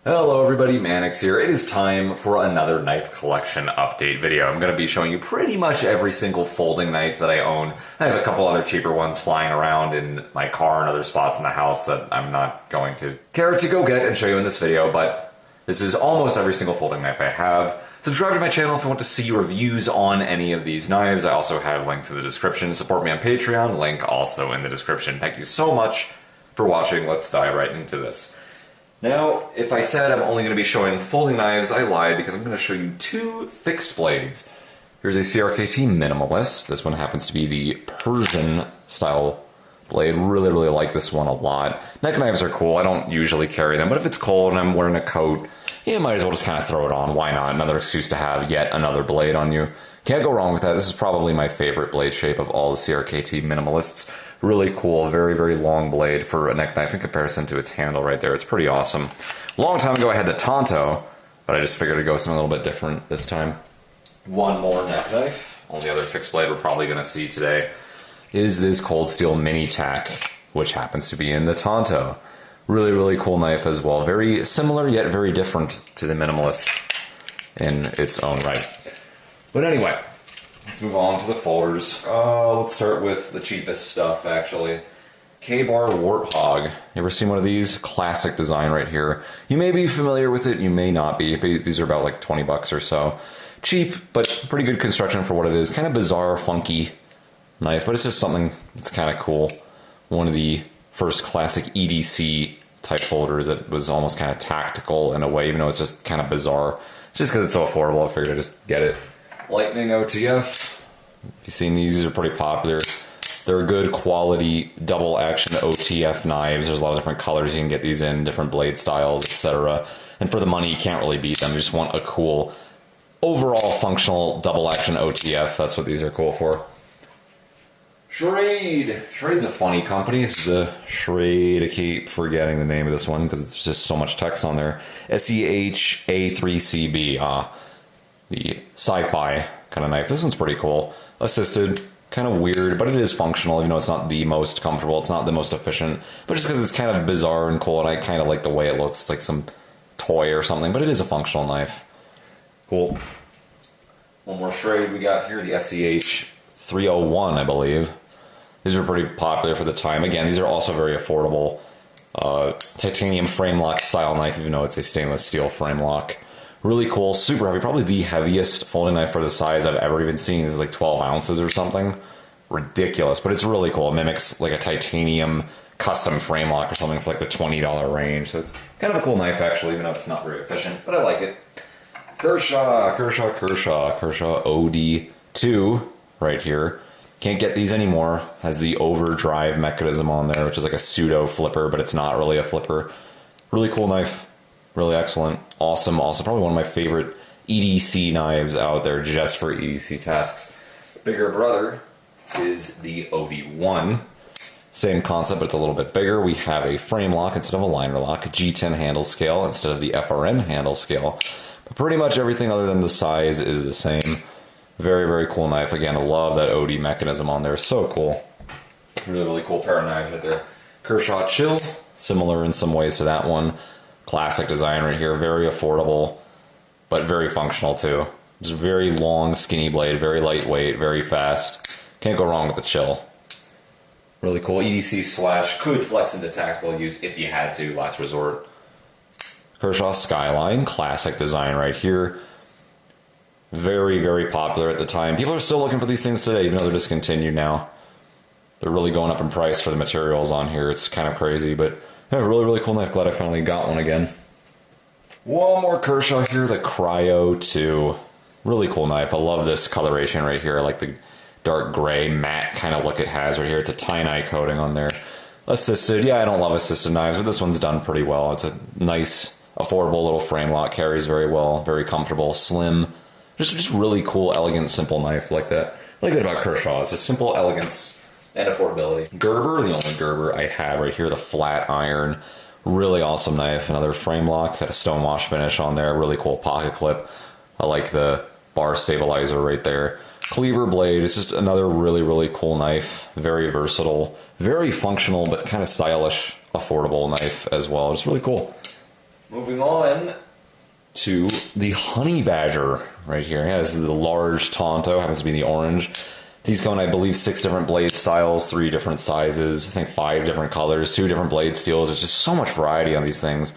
Hello everybody, Mannix here. It is time for another knife collection update video. I'm going to be showing you pretty much every single folding knife that I own. I have a couple other cheaper ones flying around in my car and other spots in the house that I'm not going to care to go get and show you in this video, but this is almost every single folding knife I have. Subscribe to my channel if you want to see reviews on any of these knives. I also have links in the description. Support me on Patreon, link also in the description. Thank you so much for watching. Let's dive right into this. Now, if I said I'm only going to be showing folding knives, I lied because I'm going to show you two fixed blades. Here's a CRKT Minimalist. This one happens to be the Persian style blade. Really like this one a lot. Neck knives are cool. I don't usually carry them, but if it's cold and I'm wearing a coat, you might as well just kind of throw it on. Why not? Another excuse to have yet another blade on you. Can't go wrong with that. This is probably my favorite blade shape of all the CRKT Minimalists. Really cool, very long blade for a neck knife in comparison to its handle right there. It's pretty awesome. A long time ago I had the Tonto, but I just figured I'd go something a little bit different this time. One more neck knife. Only other fixed blade we're probably going to see today is this Cold Steel Mini Tack, which happens to be in the Tonto. Really cool knife as well. Very similar yet very different to the Minimalist in its own right. But anyway, let's move on to the folders. Let's start with the cheapest stuff, actually. Ka-Bar Warthog. You ever seen one of these? Classic design right here. You may be familiar with it, you may not be. These are about like 20 bucks or so. Cheap, but pretty good construction for what it is. Kind of bizarre, funky knife, but it's just something that's kind of cool. One of the first classic EDC type folders that was almost kind of tactical in a way, even though it's just kind of bizarre. Just because it's so affordable, I figured I'd just get it. Lightning OTF. You've seen these are pretty popular. They're good quality double action OTF knives. There's a lot of different colors you can get these in, different blade styles, etc. And for the money, you can't really beat them. You just want a cool, overall functional double action OTF. That's what these are cool for. Schrade. Schrade's a funny company. This is a Schrade. I keep forgetting the name of this one because it's just so much text on there. SEHA3CB. The sci-fi kind of knife. This one's pretty cool. Assisted. Kind of weird, but it is functional, even though it's not the most comfortable. It's not the most efficient. But just because it's kind of bizarre and cool, and I kind of like the way it looks. It's like some toy or something, but it is a functional knife. Cool. One more Schrade we got here. The SEH301, I believe. These are pretty popular for the time. Again, these are also very affordable. Titanium frame lock style knife, even though it's a stainless steel frame lock. Really cool, super heavy. Probably the heaviest folding knife for the size I've ever even seen. This is like 12 ounces or something. Ridiculous, but it's really cool. It mimics like a titanium custom frame lock or something for like the $20 range. So it's kind of a cool knife actually, even though it's not very efficient, but I like it. Kershaw OD2 right here. Can't get these anymore. Has the overdrive mechanism on there, which is like a pseudo flipper, but it's not really a flipper. Really cool knife. Really excellent. Awesome. Also probably one of my favorite EDC knives out there just for EDC tasks. Bigger brother is the OD1. Same concept, but it's a little bit bigger. We have a frame lock instead of a liner lock, a G10 handle scale instead of the FRM handle scale. But pretty much everything other than the size is the same. Very cool knife. Again, I love that OD mechanism on there. So cool. Really cool pair of knives right there. Kershaw Chill, similar in some ways to that one. Classic design right here. Very affordable, but very functional too. It's a very long, skinny blade, very lightweight, very fast. Can't go wrong with the Chill. Really cool. EDC / could flex into tactical use if you had to, last resort. Kershaw Skyline, classic design right here. Very popular at the time. People are still looking for these things today, even though they're discontinued now. They're really going up in price for the materials on here. It's kind of crazy, but yeah, really cool knife. Glad I finally got one again. One more Kershaw here, the Cryo 2. Really cool knife. I love this coloration right here. I like the dark gray matte kind of look it has right here. It's a tie-dye coating on there. Assisted. Yeah, I don't love assisted knives, but this one's done pretty well. It's a nice, affordable little frame lock. Carries very well. Very comfortable. Slim. Just really cool, elegant, simple knife like that. I like that about Kershaw. It's a simple elegance and affordability. Gerber, the only Gerber I have right here, the flat iron. Really awesome knife. Another frame lock, got a stonewash finish on there. Really cool pocket clip. I like the bar stabilizer right there. Cleaver blade. It's just another really cool knife. Very versatile. Very functional, but kind of stylish, affordable knife as well. It's really cool. Moving on to the Honey Badger right here. Yeah, this is the large Tonto, happens to be the orange. These come in, I believe, 6 different blade styles, 3 different sizes, I think 5 different colors, 2 different blade steels. There's just so much variety on these things.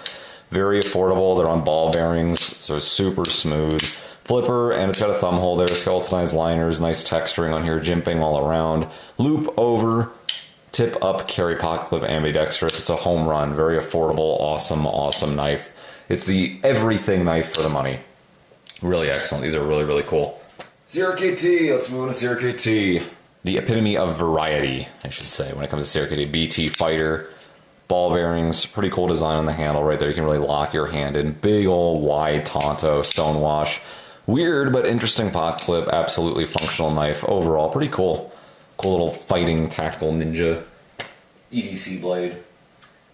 Very affordable. They're on ball bearings, so super smooth. Flipper, and it's got a thumb hole there, skeletonized liners, nice texturing on here, jimping all around. Loop over, tip up, carry pocket clip, ambidextrous. It's a home run. Very affordable, awesome, awesome knife. It's the everything knife for the money. Really excellent. These are really, really cool. Sierra KT, let's move on to Sierra KT. The epitome of variety, I should say, when it comes to Sierra KT. BT Fighter, ball bearings, pretty cool design on the handle right there. You can really lock your hand in. Big old wide Tonto, stonewash. Weird but interesting pot clip, absolutely functional knife. Overall, pretty cool. Cool little fighting tactical ninja EDC blade.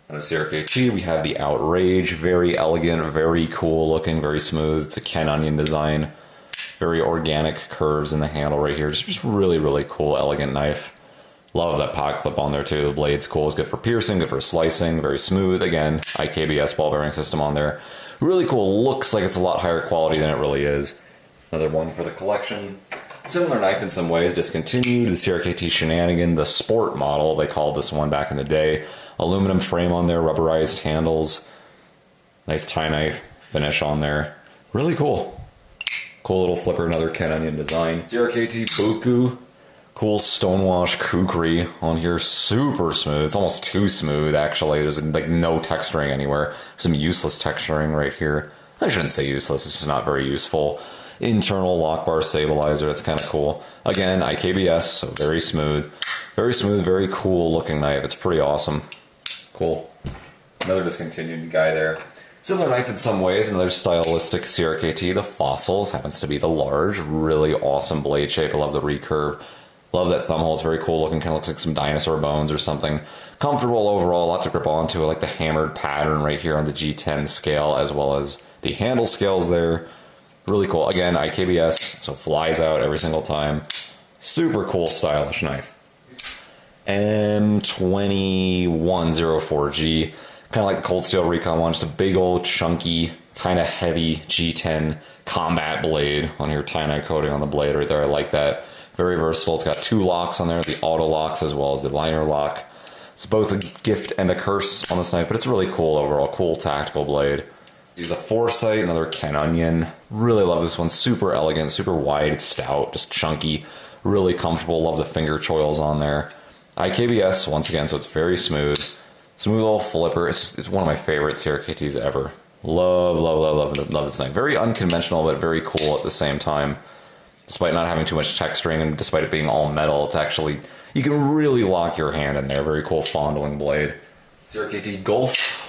Another Sierra KT, we have the Outrage. Very elegant, very cool looking, very smooth. It's a Ken Onion design. Very organic curves in the handle right here. Just really, really cool, elegant knife. Love that pot clip on there too. The blade's cool. It's good for piercing, good for slicing. Very smooth. Again, IKBS ball bearing system on there. Really cool. Looks like it's a lot higher quality than it really is. Another one for the collection. Similar knife in some ways. Discontinued. The Sierra KT Shenanigan, the sport model. They called this one back in the day. Aluminum frame on there. Rubberized handles. Nice tie knife finish on there. Really cool. Cool little flipper, another Ken Onion design. Sierra KT Buku. Cool stonewash kukri on here. Super smooth. It's almost too smooth, actually. There's like no texturing anywhere. Some useless texturing right here. I shouldn't say useless. It's just not very useful. Internal lock bar stabilizer. That's kind of cool. Again, IKBS, so very smooth. Very smooth, very cool looking knife. It's pretty awesome. Cool. Another discontinued guy there. Similar knife in some ways, another stylistic Sierra KT. The Fossils happens to be the large, really awesome blade shape. I love the recurve. Love that thumb hole. It's very cool looking. Kind of looks like some dinosaur bones or something. Comfortable overall, a lot to grip onto. I like the hammered pattern right here on the G10 scale, as well as the handle scales there. Really cool. Again, IKBS, so flies out every single time. Super cool, stylish knife. M2104G. Kind of like the Cold Steel Recon one, just a big old chunky, kind of heavy G10 combat blade on your tie-dye coating on the blade right there. I like that. Very versatile. It's got 2 locks on there, the auto locks as well as the liner lock. It's both a gift and a curse on this knife, but it's really cool overall. Cool tactical blade. Use a Foresight, another Ken Onion. Really love this one. Super elegant, super wide, stout, just chunky. Really comfortable. Love the finger choils on there. IKBS, once again, so it's very smooth. Smooth little flipper. It's one of my favorite Sierra KTs ever. Love, love, love, love, love this knife. Very unconventional, but very cool at the same time. Despite not having too much texturing and despite it being all metal, it's actually, you can really lock your hand in there. Very cool fondling blade. Sierra KT Gulf.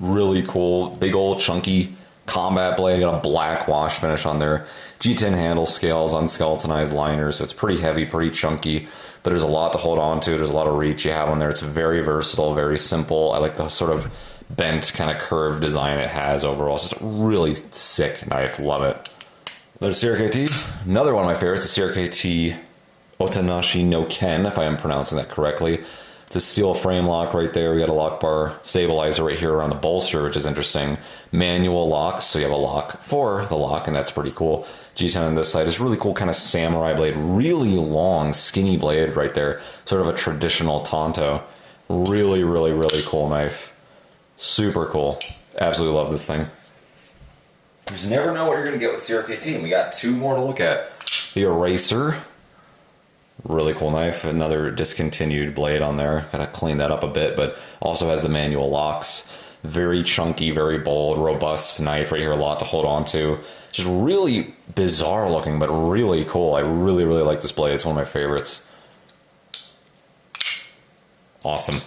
Really cool. Big old chunky combat blade. Got a black wash finish on there. G10 handle scales, unskeletonized liners. So it's pretty heavy, pretty chunky. But there's a lot to hold on to. There's a lot of reach you have on there. It's very versatile, very simple. I like the sort of bent kind of curved design it has overall. It's just a really sick knife. Love it. There's Sierra KT. Another one of my favorites, the Sierra KT Otanashi no Ken, if I am pronouncing that correctly. It's a steel frame lock right there. We got a lock bar stabilizer right here around the bolster, which is interesting. Manual locks, so you have a lock for the lock, and that's pretty cool. G10 on this side is really cool, kind of samurai blade. Really long, skinny blade right there. Sort of a traditional Tonto. Really, really, really cool knife. Super cool. Absolutely love this thing. You just never know what you're going to get with Sierra KT, and we got 2 more to look at. The Eraser. Really cool knife. Another discontinued blade on there. Gotta clean that up a bit, but also has the manual locks. Very chunky, very bold, robust knife right here. A lot to hold on to. Just really bizarre looking, but really cool. I really, really like this blade. It's one of my favorites. Awesome.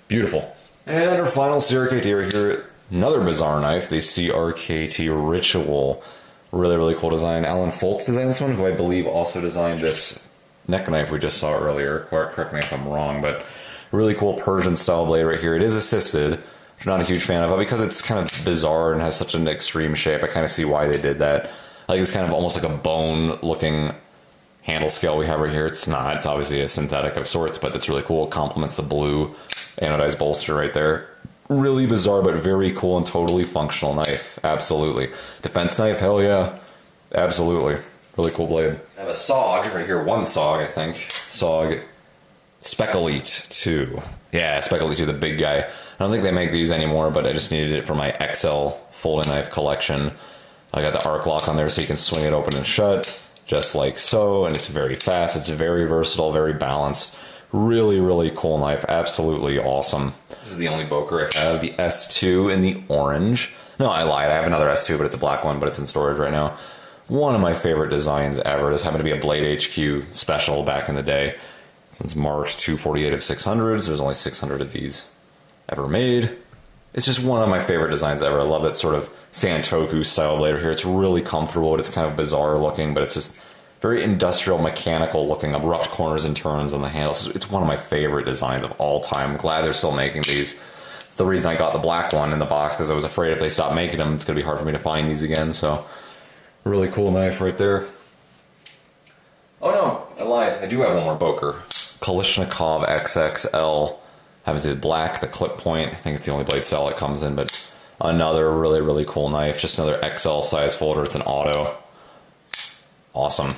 Beautiful. And our final Sierra KT right here. Another bizarre knife, the CRKT Ritual. Really, really cool design. Alan Foltz designed this one, who I believe also designed this neck knife we just saw earlier. Correct me if I'm wrong, but really cool Persian style blade right here. It is assisted, which I'm not a huge fan of, but because it's kind of bizarre and has such an extreme shape, I kind of see why they did that. I think it's kind of almost like a bone looking handle scale we have right here. It's not, it's obviously a synthetic of sorts, but it's really cool. It complements the blue anodized bolster right there. Really bizarre, but very cool and totally functional knife. Absolutely. Defense knife, hell yeah. Absolutely. Really cool blade. I have a SOG right here, one SOG, I think. SOG Spec Elite 2. Yeah, Spec Elite 2, the big guy. I don't think they make these anymore, but I just needed it for my XL folding knife collection. I got the arc lock on there so you can swing it open and shut, just like so, and it's very fast, it's very versatile, very balanced. Really, really cool knife, absolutely awesome. This is the only Boker I have, the S2 in the orange. No, I lied, I have another S2, but it's a black one, but it's in storage right now. One of my favorite designs ever. This happened to be a Blade HQ special back in the day. Since March 248 of 600s, there's only 600 of these ever made. It's just one of my favorite designs ever. I love that sort of Santoku style blade here. It's really comfortable. It's kind of bizarre looking, but it's just very industrial, mechanical looking, abrupt corners and turns on the handles. It's one of my favorite designs of all time. I'm glad they're still making these. It's the reason I got the black one in the box, because I was afraid if they stopped making them, it's going to be hard for me to find these again. So, really cool knife right there. Oh no, I lied. I do have one more Boker. Kalashnikov XXL. Happens to be black, the clip point. I think it's the only blade style it comes in, but another really, really cool knife. Just another XL size folder. It's an auto. Awesome.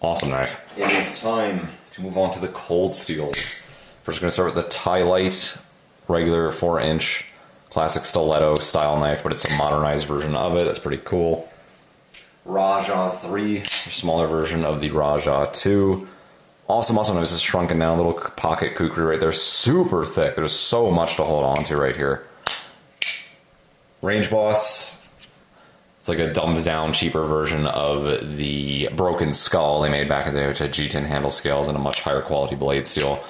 Awesome knife. It is time to move on to the cold steels. First, going to start with the Tylite, regular 4-inch classic stiletto style knife, but it's a modernized version of it. That's pretty cool. Raja 3, a smaller version of the Raja 2. Awesome, awesome knife. This is shrunken down, a little pocket kukri right there. Super thick. There's so much to hold on to right here. Range Boss. It's like a dumbed down, cheaper version of the Broken Skull they made back in the day, which had G10 handle scales and a much higher quality blade steel.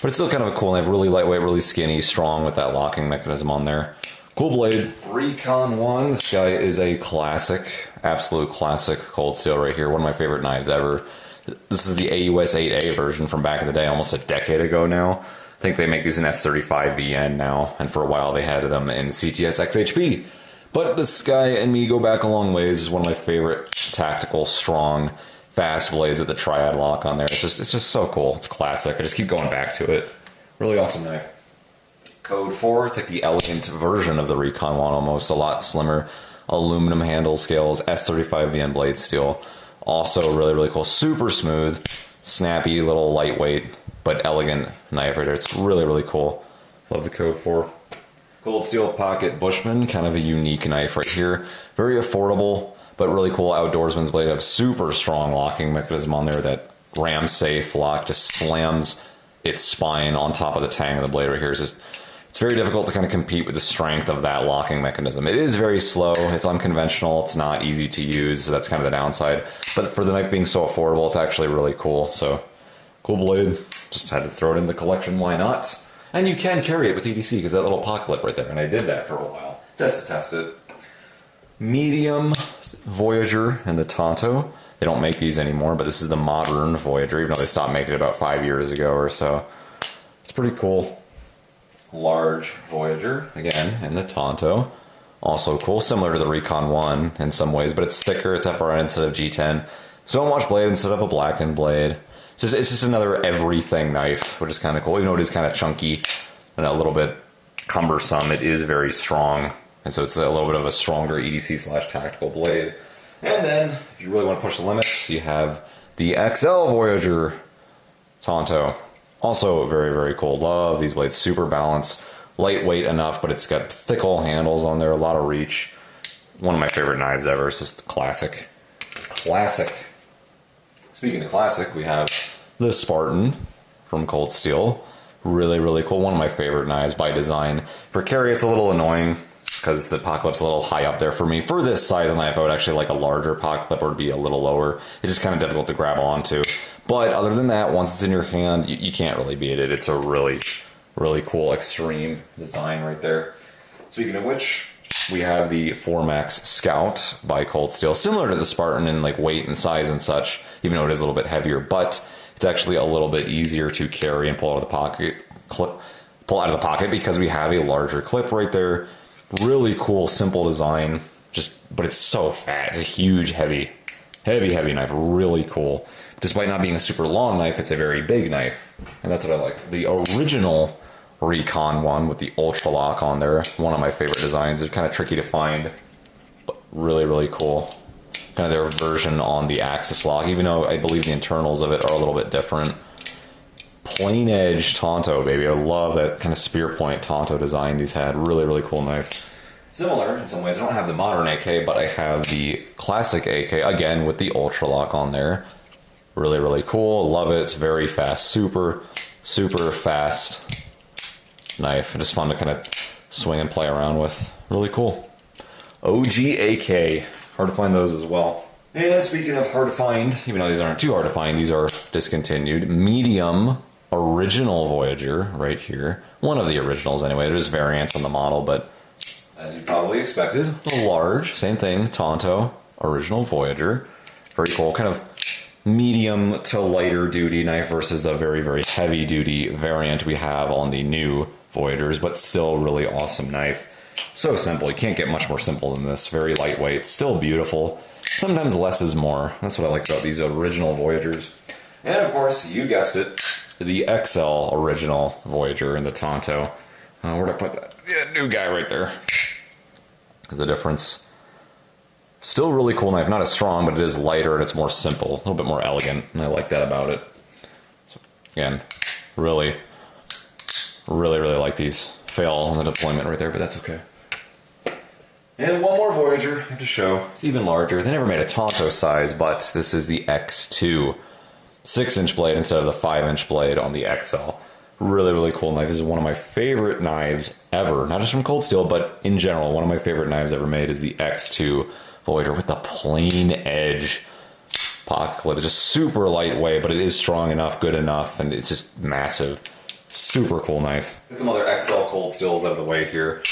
But it's still kind of a cool knife, really lightweight, really skinny, strong with that locking mechanism on there. Cool blade. Recon 1. This guy is a classic, absolute classic cold steel right here. One of my favorite knives ever. This is the AUS 8A version from back in the day, almost a decade ago now. I think they make these in S35VN now, and for a while they had them in CTS XHP. But this guy and me go back a long ways. This is one of my favorite tactical, strong, fast blades with the triad lock on there. It's just so cool. It's classic. I just keep going back to it. Really awesome knife. Code 4, it's like the elegant version of the Recon 1 almost, a lot slimmer. Aluminum handle scales, S35VN blade steel. Also really, really cool. Super smooth, snappy, little lightweight, but elegant knife right there. It's really, really cool. Love the Code 4. Cold Steel Pocket Bushman, kind of a unique knife right here. Very affordable, but really cool outdoorsman's blade. Have super strong locking mechanism on there that ram safe lock just slams its spine on top of the tang of the blade right here. It's very difficult to kind of compete with the strength of that locking mechanism. It is very slow, it's unconventional, it's not easy to use, so that's kind of the downside. But for the knife being so affordable, it's actually really cool. So, cool blade. Just had to throw it in the collection, why not? And you can carry it with EDC because that little pocket clip right there, and I did that for a while, just to test it. Medium Voyager and the Tonto. They don't make these anymore, but this is the modern Voyager, even though they stopped making it about 5 years ago or so. It's pretty cool. Large Voyager, again, and the Tonto. Also cool, similar to the Recon 1 in some ways, but it's thicker, it's FRN instead of G10. Stone Watch blade instead of a blackened blade. It's just another everything knife, which is kind of cool. Even though it is kind of chunky and a little bit cumbersome, it is very strong. And so it's a little bit of a stronger EDC/tactical blade. And then, if you really want to push the limits, you have the XL Voyager Tonto. Also very, very cool. Love these blades. Super balanced. Lightweight enough, but it's got thick old handles on there. A lot of reach. One of my favorite knives ever. It's just classic. Classic. Speaking of classic, we have the Spartan from Cold Steel. Really, really cool. One of my favorite knives by design. For carry, it's a little annoying because the pocket clip's a little high up there for me. For this size knife, I would actually like a larger pocket clip or be a little lower. It's just kind of difficult to grab onto. But other than that, once it's in your hand, you can't really beat it. It's a really, really cool extreme design right there. Speaking of which, we have the Formax Scout by Cold Steel. Similar to the Spartan in like weight and size and such, even though it is a little bit heavier, but it's actually a little bit easier to carry and pull out of the pocket, because we have a larger clip right there. Really cool, simple design, but it's so fat. It's a huge, heavy knife. Really cool. Despite not being a super long knife, it's a very big knife, and that's what I like. The original Recon one with the Ultra Lock on there. One of my favorite designs. They're kind of tricky to find, but really, really cool. Kind of their version on the Axis lock, even though I believe the internals of it are a little bit different. Plain edge Tonto, baby. I love that kind of spear point Tonto design these had. Really, really cool knife. Similar in some ways. I don't have the modern AK, but I have the classic AK, again, with the Ultra Lock on there. Really, really cool. Love it. It's very fast. Super, super fast knife. Just fun to kind of swing and play around with. Really cool. OG AK. Hard to find those as well. And speaking of hard to find, even though these aren't too hard to find, these are discontinued. Medium original Voyager right here. One of the originals anyway. There's variants on the model, but as you probably expected, the large, same thing, Tonto, original Voyager. Very cool, kind of medium to lighter duty knife versus the very, very heavy duty variant we have on the new Voyagers, but still really awesome knife. So simple, you can't get much more simple than this. Very lightweight, still beautiful. Sometimes less is more. That's what I like about these original Voyagers. And of course, you guessed it, the XL original Voyager in the Tonto. Where'd I put that? Yeah, new guy right there. There's a difference. Still really cool knife. Not as strong, but it is lighter and it's more simple. A little bit more elegant, and I like that about it. So again, really, really, really like these. Fail on the deployment right there, but that's okay. And one more Voyager I have to show. It's even larger. They never made a Tonto size, but this is the X2. 6-inch blade instead of the 5-inch blade on the XL. Really, really cool knife. This is one of my favorite knives ever. Not just from Cold Steel, but in general. One of my favorite knives ever made is the X2 Voyager with the plain edge pocket clip. It's just super lightweight, but it is strong enough, good enough, and it's just massive. Super cool knife. Get some other XL Cold Steels out of the way here.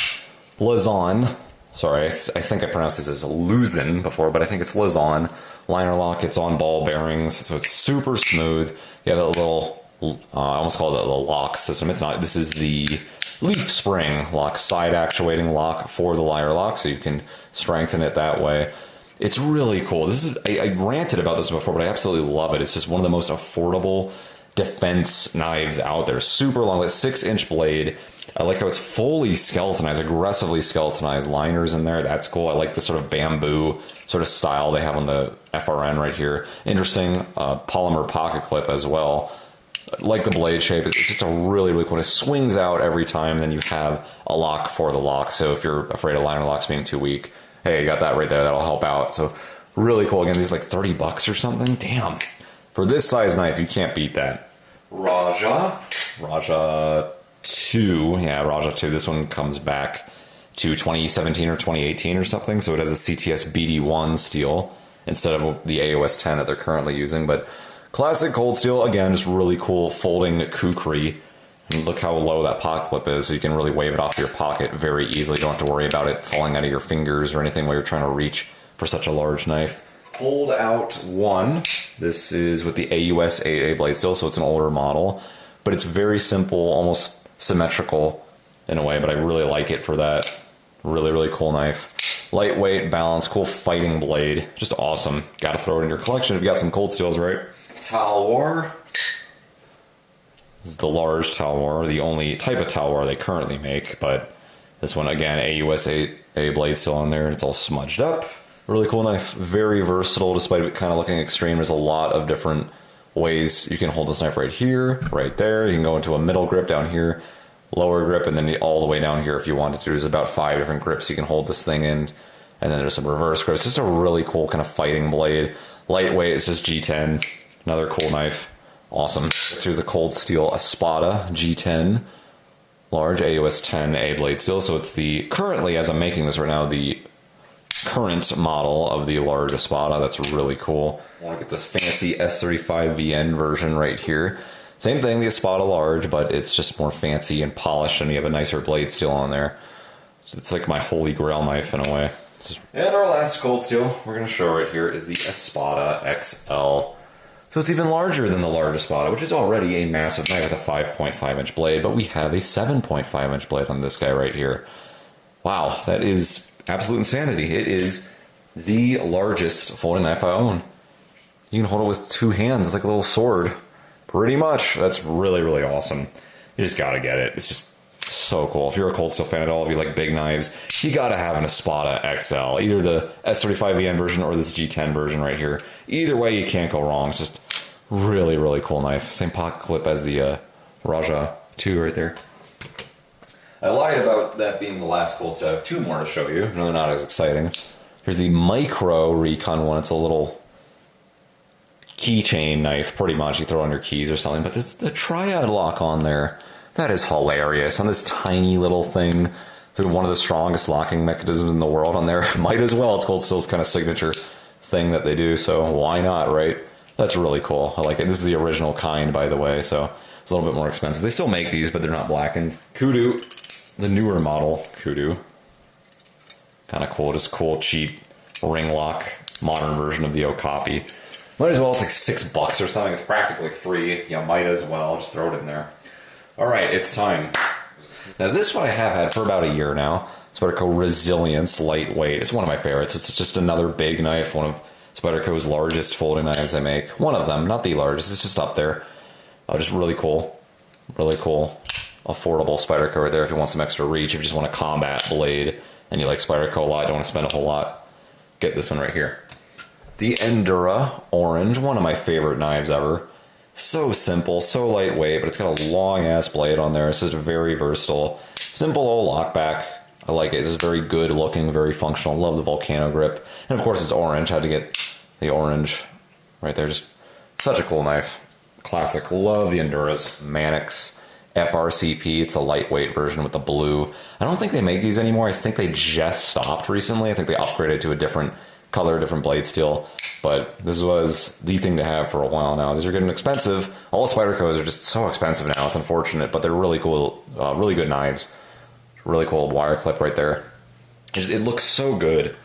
Lazon. Sorry, I think I pronounced this as Luzon before, but I think it's Lazon. Liner lock, it's on ball bearings, so it's super smooth. You have a little, I almost call it a lock system. It's not. This is the leaf spring lock, side actuating lock for the liner lock, so you can strengthen it that way. It's really cool. This is I ranted about this before, but I absolutely love it. It's just one of the most affordable defense knives out there. Super long, with 6-inch blade. I like how it's fully skeletonized, aggressively skeletonized liners in there. That's cool. I like the sort of bamboo sort of style they have on the FRN right here. Interesting polymer pocket clip as well. Like the blade shape, it's just a really, really cool. It swings out every time, then you have a lock for the lock. So if you're afraid of liner locks being too weak, hey, you got that right there. That'll help out. So really cool. Again, these are like $30 or something. Damn. For this size knife, you can't beat that. Raja 2. Yeah, Raja 2. This one comes back to 2017 or 2018 or something. So it has a CTS BD1 steel instead of the AOS 10 that they're currently using. But classic Cold Steel, again, just really cool folding kukri. And look how low that pocket clip is, so you can really wave it off your pocket very easily. You don't have to worry about it falling out of your fingers or anything while you're trying to reach for such a large knife. Pulled out one. This is with the AUS 8A blade steel, so it's an older model. But it's very simple, almost symmetrical in a way, but I really like it for that. Really, really cool knife. Lightweight, balanced, cool fighting blade. Just awesome. Got to throw it in your collection if you got some Cold Steels, right? Talwar. This is the large Talwar, the only type of Talwar they currently make, but this one, again, AUS 8A blade still on there, and it's all smudged up. Really cool knife. Very versatile, despite it kind of looking extreme. There's a lot of different ways you can hold this knife right here, right there. You can go into a middle grip down here, lower grip, and then all the way down here if you wanted to. There's about 5 different grips you can hold this thing in, and then there's some reverse grips. It's just a really cool kind of fighting blade. Lightweight, it's just G10. Another cool knife. Awesome. Here's the Cold Steel Espada G10. Large AUS 10A blade steel. So it's the, currently, as I'm making this right now, the current model of the large Espada. That's really cool. I want to get this fancy S35VN version right here. Same thing, the Espada large, but it's just more fancy and polished, and you have a nicer blade steel on there. It's like my holy grail knife in a way. And our last Cold Steel we're going to show right here is the Espada XL. So it's even larger than the large Espada, which is already a massive knife with a 5.5-inch blade, but we have a 7.5-inch blade on this guy right here. Wow, that is absolute insanity. It is the largest folding knife I own. You can hold it with 2 hands. It's like a little sword. Pretty much. That's really, really awesome. You just gotta get it. It's just So cool. If you're a Cold Steel fan at all, if you like big knives, you gotta have an Espada XL. Either the S35VN version or this G10 version right here. Either way, you can't go wrong. It's just really, really cool knife. Same pocket clip as the Raja 2 right there. I lied about that being the last Cold Steel. I have two more to show you. No, they're not as exciting. Here's the Micro Recon one. It's a little keychain knife, pretty much. You throw on your keys or something. But there's the Triad lock on there. That is hilarious. On this tiny little thing, through one of the strongest locking mechanisms in the world on there. Might as well. It's Cold Steel's kind of signature thing that they do, so why not, right? That's really cool. I like it. This is the original kind, by the way, so it's a little bit more expensive. They still make these, but they're not blackened. Kudu, the newer model, Kudu. Kind of cool, just cool, cheap ring lock, modern version of the Okapi. Might as well, it's like $6 or something. It's practically free. You might as well, just throw it in there. All right, it's time. Now this one I have had for about a year now. Spyderco Resilience Lightweight. It's one of my favorites. It's just another big knife, one of Spyderco's largest folding knives I make. One of them, not the largest, it's just up there. Just really cool. Really cool. Affordable Spyderco right there if you want some extra reach. If you just want a combat blade and you like Spyderco a lot, don't want to spend a whole lot, get this one right here. The Endura Orange, one of my favorite knives ever. So simple, so lightweight, but it's got a long-ass blade on there. It's just very versatile. Simple old lockback. I like it. It's just very good looking, very functional. Love the Volcano grip. And of course it's orange. Had to get the orange right there. Just such a cool knife. Classic. Love the Enduras. Manix FRCP. It's the lightweight version with the blue. I don't think they make these anymore. I think they just stopped recently. I think they upgraded to a different color, different blade steel. But this was the thing to have for a while now. These are getting expensive. All the Spydercos are just so expensive now. It's unfortunate, but they're really cool, really good knives. Really cool wire clip right there. It looks so good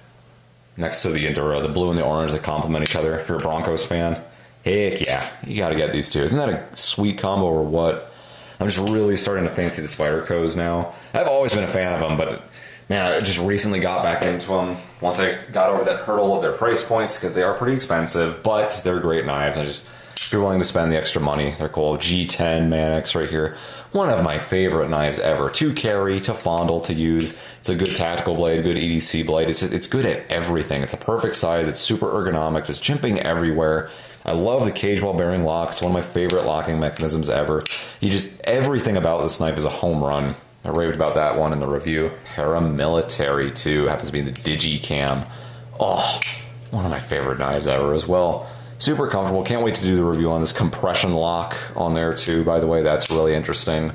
next to the Endura. The blue and the orange, they complement each other. If you're a Broncos fan, heck yeah, you got to get these two. Isn't that a sweet combo or what? I'm just really starting to fancy the Spydercos now. I've always been a fan of them, but man, I just recently got back into them once I got over that hurdle of their price points because they are pretty expensive, but they're great knives. If you're willing to spend the extra money, they're cool. G10 Manix right here. One of my favorite knives ever. To carry, to fondle, to use. It's a good tactical blade, good EDC blade. It's good at everything. It's a perfect size. It's super ergonomic. Just jimping everywhere. I love the cage ball bearing lock. It's one of my favorite locking mechanisms ever. Everything about this knife is a home run. I raved about that one in the review. Paramilitary 2 happens to be the Digicam. Oh, one of my favorite knives ever as well. Super comfortable. Can't wait to do the review on this compression lock on there too, by the way. That's really interesting.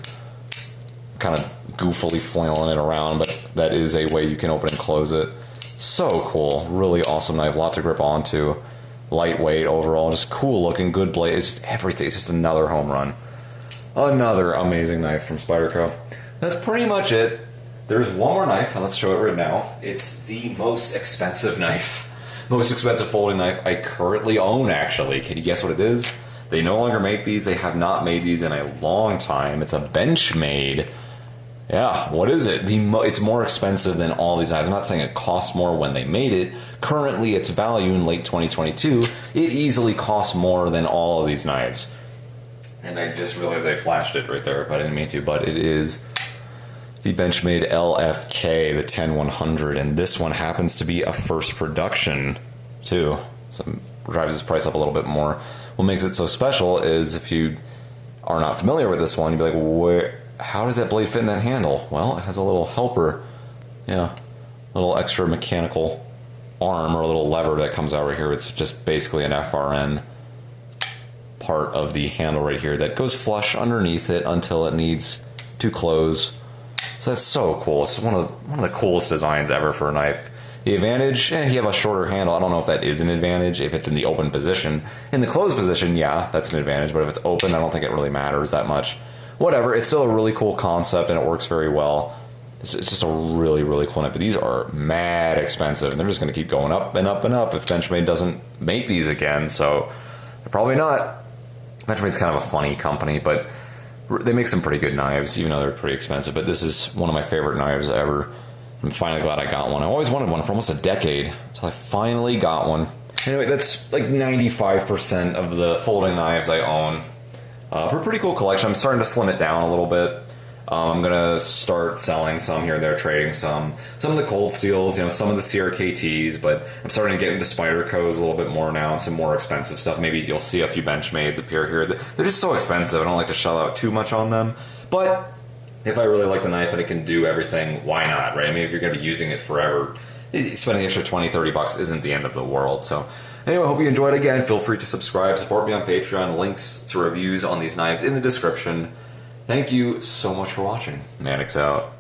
Kind of goofily flailing it around, but that is a way you can open and close it. So cool. Really awesome knife. Lot to grip onto. Lightweight overall. Just cool looking. Good blade. It's just everything. It's just another home run. Another amazing knife from Spyderco. That's pretty much it. There's one more knife, and let's show it right now. It's the most expensive knife. Most expensive folding knife I currently own, actually. Can you guess what it is? They no longer make these. They have not made these in a long time. It's a Benchmade. Yeah, what is it? It's more expensive than all these knives. I'm not saying it costs more when they made it. Currently, its value in late 2022, it easily costs more than all of these knives. And I just realized I flashed it right there, but I didn't mean to. But it is the Benchmade LFK, the 10100, and this one happens to be a first production too, so it drives its price up a little bit more. What makes it so special is if you are not familiar with this one, you'd be like, how does that blade fit in that handle? Well, it has a little helper, yeah, little extra mechanical arm or a little lever that comes out right here. It's just basically an FRN part of the handle right here that goes flush underneath it until it needs to close. So that's so cool. It's one of the coolest designs ever for a knife. The advantage, you have a shorter handle. I don't know if that is an advantage if it's in the open position. In the closed position, yeah, that's an advantage. But if it's open, I don't think it really matters that much. Whatever, it's still a really cool concept and it works very well. It's just a really, really cool knife. But these are mad expensive and they're just going to keep going up and up and up if Benchmade doesn't make these again. So they're probably not. Benchmade's kind of a funny company, but they make some pretty good knives, even though they're pretty expensive. But this is one of my favorite knives ever. I'm finally glad I got one. I always wanted one for almost a decade, until I finally got one. Anyway, that's like 95% of the folding knives I own. For a pretty cool collection. I'm starting to slim it down a little bit. I'm gonna start selling some here and there, trading some of the Cold Steels, some of the CRKTs, but I'm starting to get into Spydercos a little bit more now and some more expensive stuff. Maybe you'll see a few Benchmades appear here. They're just so expensive. I don't like to shell out too much on them, but if I really like the knife and it can do everything, why not, right? I mean, if you're gonna be using it forever, spending the extra $20-30 isn't the end of the world. So anyway, I hope you enjoyed. Again, feel free to subscribe, support me on Patreon. Links to reviews on these knives in the description. Thank you so much for watching. Mannix out.